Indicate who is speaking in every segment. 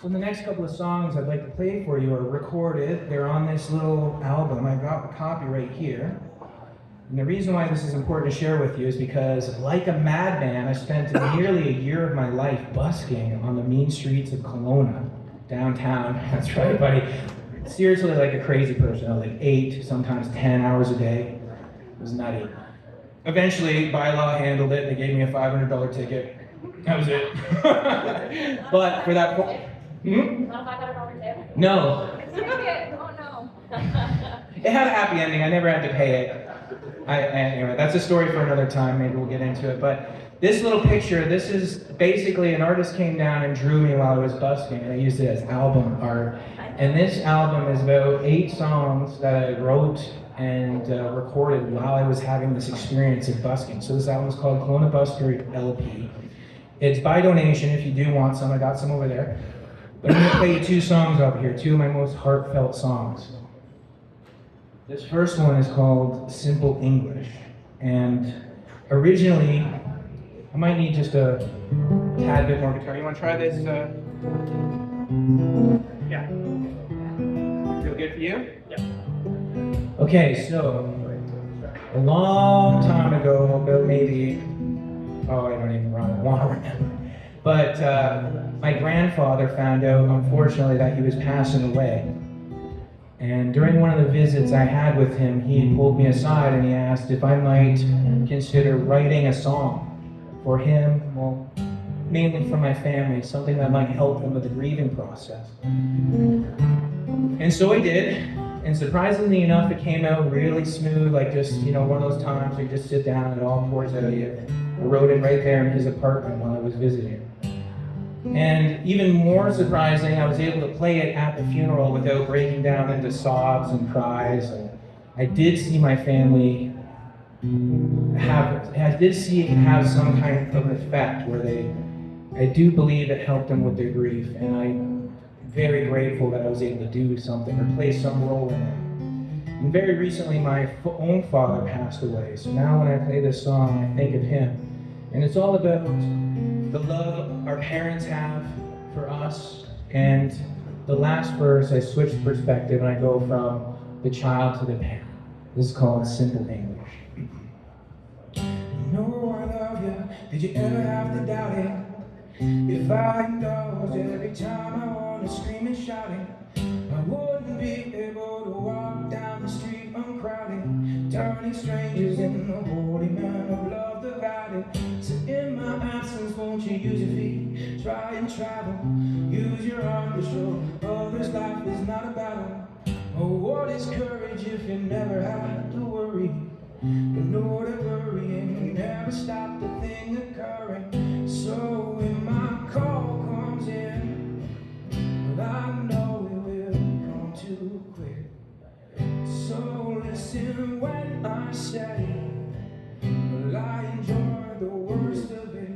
Speaker 1: So the next couple of songs I'd like to play for you are recorded. They're on this little album. I got the copy right here. And the reason why this is important to share with you is because, like a madman, I spent nearly a year of my life busking on the mean streets of Kelowna, downtown. That's right, buddy. Seriously, like a crazy person. I was like 8, sometimes 10 hours a day. It was nutty. Eventually, bylaw handled it. They gave me a $500 ticket. That was it. But for that...
Speaker 2: Not a $500 tip?
Speaker 1: No.
Speaker 2: Oh no.
Speaker 1: It had a happy ending. I never had to pay it. Anyway, that's a story for another time. Maybe we'll get into it. But this little picture, this is basically an artist came down and drew me while I was busking, and I used it as album art. And this album is about 8 songs that I wrote and recorded while I was having this experience of busking. So this album is called Kelowna Busker LP. It's by donation if you do want some. I got some over there. But I'm going to play you 2 songs up here, 2 of my most heartfelt songs. This first one is called Simple English. And originally, I might need just a tad bit more guitar. You want to try this? Yeah. Feel good for you? Yeah. Okay, so a long time ago, about maybe, I don't even want to remember. But my grandfather found out, unfortunately, that he was passing away. And during one of the visits I had with him, he pulled me aside and he asked if I might consider writing a song for him, well, mainly for my family, something that might help them with the grieving process. And so I did. And surprisingly enough, it came out really smooth, like just, one of those times where you just sit down and it all pours out of you. I wrote it right there in his apartment while I was visiting. And even more surprising, I was able to play it at the funeral without breaking down into sobs and cries. And I did see my family have some kind of effect where I do believe it helped them with their grief. And I'm very grateful that I was able to do something or play some role in it. And very recently, my own father passed away. So now when I play this song, I think of him. And it's all about the love our parents have for us. And the last verse, I switch perspective and I go from the child to the parent. This is called Simple English. You know I love you. Did you ever have to doubt it? If I indulged every time I want to scream and shout it, I wouldn't be able to walk down the street uncrowded, turning strangers in the holy man of love divided. So in my absence, won't you use your feet, try and travel, use your arm to show others life is not a battle. Oh, what is courage if you never had to worry? But know that worrying never stopped the thing occurring. So when my call comes in, well, I know it will come too quick. So listen when I say, well, I enjoy the worst of it.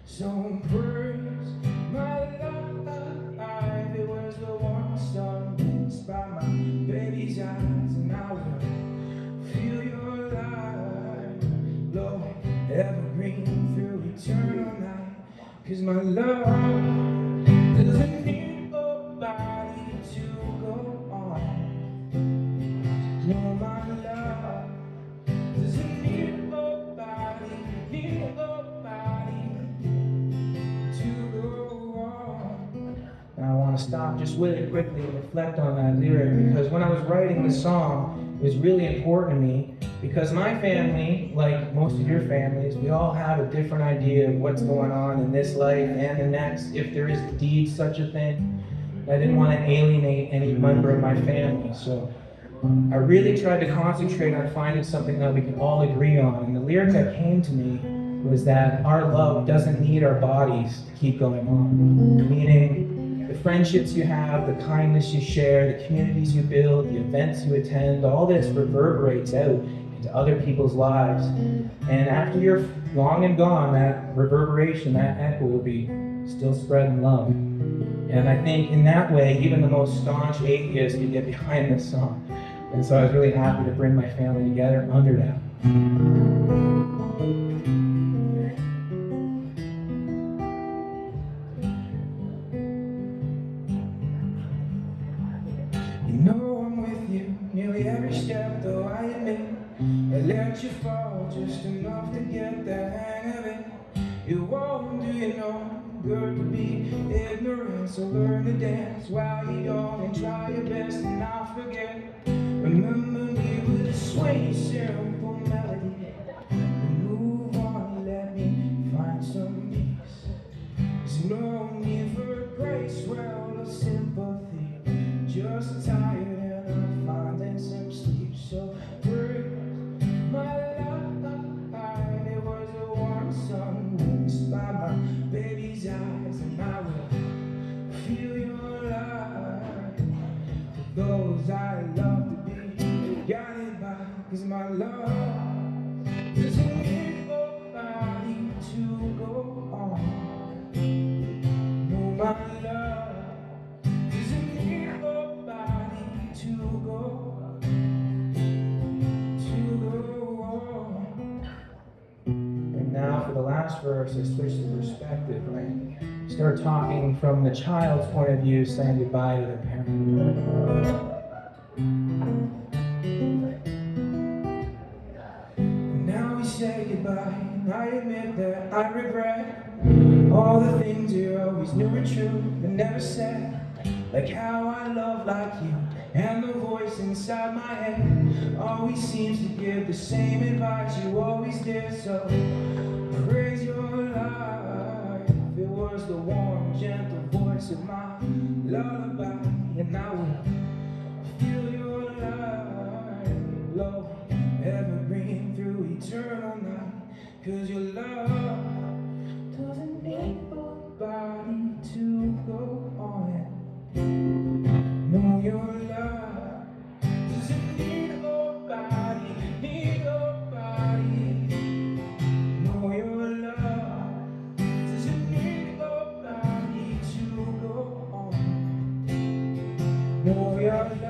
Speaker 1: So praise my life. It was the one sun kissed by my baby's eyes, and I will feel your light blowing evergreen through eternal night. 'Cause my love doesn't need nobody to go on. No, my love doesn't need nobody to go on. Now I want to stop just really quickly and reflect on that lyric, because when I was writing this song, it was really important to me, because my family, like most of your families, we all have a different idea of what's going on in this life and the next, if there is indeed such a thing. I didn't want to alienate any member of my family, so I really tried to concentrate on finding something that we can all agree on. And the lyric that came to me was that our love doesn't need our bodies to keep going on. Meaning, the friendships you have, the kindness you share, the communities you build, the events you attend, all this reverberates out into other people's lives. And after you're long and gone, that reverberation, that echo will be still spreading love. And I think in that way, even the most staunch atheist could get behind this song. And so I was really happy to bring my family together under that. You know I'm with you nearly every step, though I admit I let you fall just enough to get the hang of it. It won't do you no good to be ignorant, so learn to dance while you don't and try your best and not forget. Remember me with a sweet, simple melody. Move on, let me find some peace. There's no need for grace, well, or sympathy. Just tired and I'm finding some sleep. So breathe, my life. It was a warm sun witnessed by my baby's eyes, and I will feel your light. Those I love to be guided by, 'cause my love doesn't need nobody to go on. No, my love doesn't need nobody to go on. And now for the last verse, I switch the perspective, right? Start talking from the child's point of view, saying goodbye to their parent. Now we say goodbye, and I admit that I regret all the things you always knew were true but never said. Like how I love like you, and the voice inside my head always seems to give the same advice you always did. So praise your life. It was the warm, gentle voice of my lullaby, and I will feel your light blow evergreen through eternal night. 'Cause your love doesn't need nobody to go on. No, your love doesn't need nobody, need nobody. No, your love doesn't need nobody to go on. No, your love